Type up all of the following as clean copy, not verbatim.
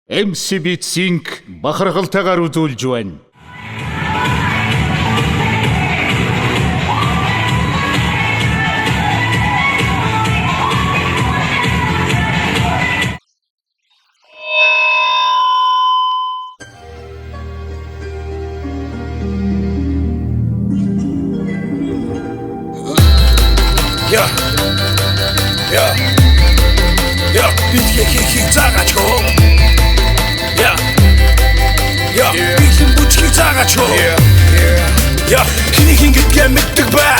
MC Beat-ийн бахархалтайгаар үзүүлж байна. Битгий цагаач хөө. Битэн бүчгийг цагаач хөө. Хэнийг ингэдгээ мэддэг бай.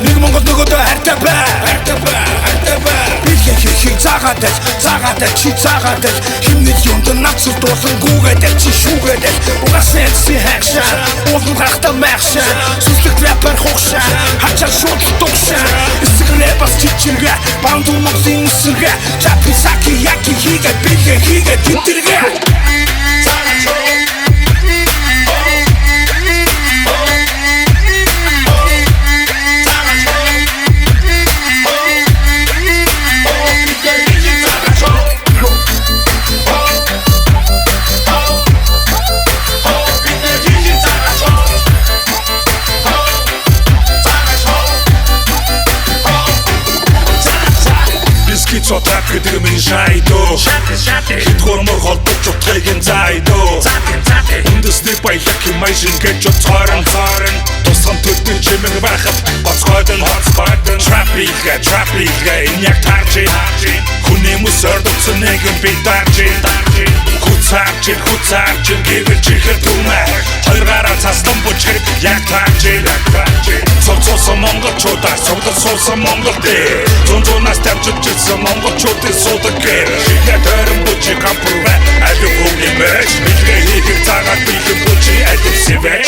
Нэг Монгол нөгөөдөө хайртай бай. Битгий цагаатай чи цагаатай. Химнэл юмд нацс дуусан гүгээдэй чи шүүгээдэй. Угасаа чи хайшаа. Уулын хахта махшаа. Сүслэг рэпер хоошаа. Хачаа шууд тушаа. Рэпас чичиргээ, банд умаксын үсэргээ. Чапи саки яки хийгээд бэлгээ хийгээд тэмдэргээ. Цотак гэдэг минь шайдоо. Хит хормор холбож утгыг зайдоо. Үндэсний баялаг химайшин гэж цорон. Тусган төдний чимэг байхад боцгойдон. Трапига энэ яг таарч. Хүний мөсөр дутсан нэгэн би даарч. Хуцаарч гэвэл чихэр түмээ. Хоёр гараа цаслан бүчгэр яг таарч. Цоцсон монголчуудаа цогцол суусан монголдээ. Зунзунаас тавьж ирсэн монголчуудын судаг гэр. Шигээ төрөн бүчиг хампурвэ алив хөвний мэж. Бэлгээ хийхийг цагаат бэлэн бүчи алив сивэж.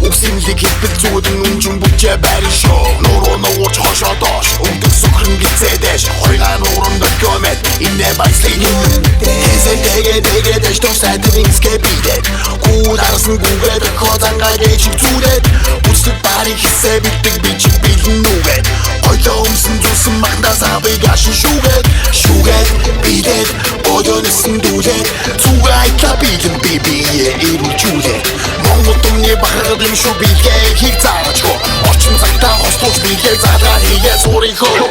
Үгсэнлэг хэлбэл зүүдэн үнжин бүчээ байрын шоу. Нуруу нуурч хошоо доош. Өвдөг сөхрөн гицээдэш. Хойгаа нуурын документ. Инэ байслыг Хэсэн тэгээд эштор сайдвин скэпидэд. Гүүд арсан гүгээд Хозангаа гээчиг зүүдэд. Үцдэг барыг хисээ битдэг би чиг бэлэн нүгээд. Хойлоо өмсөн зүүсэн махнаас авыг ашин шүүгээд бидэд. Одонэсэн дүүлээд. Цугаа айка бэлэн бибие ирүүлжүүлээд. Монгол дүмний бахархад юм шүү бэлгээ хийх заагач хөө. Орчин цагтаа хослууч бэлгээ заагаа хийгээ суурих хөө.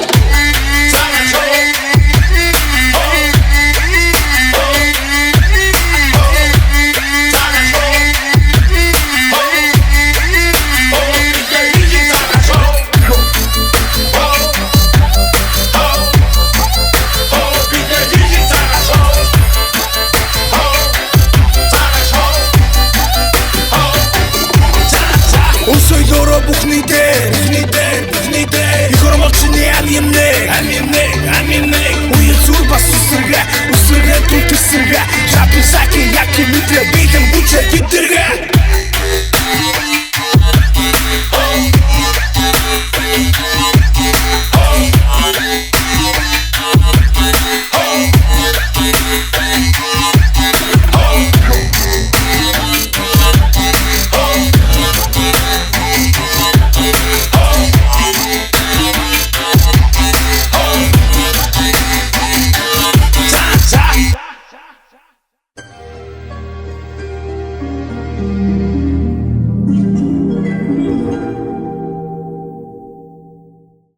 Сөйлөөрөө бүхний дээр их хормолчны амимнэг Уял зүр бас үсэргээ түлтэрсэргээ Шапи саки яки мэдрэ бэлэн бүчээ тэмдэргээ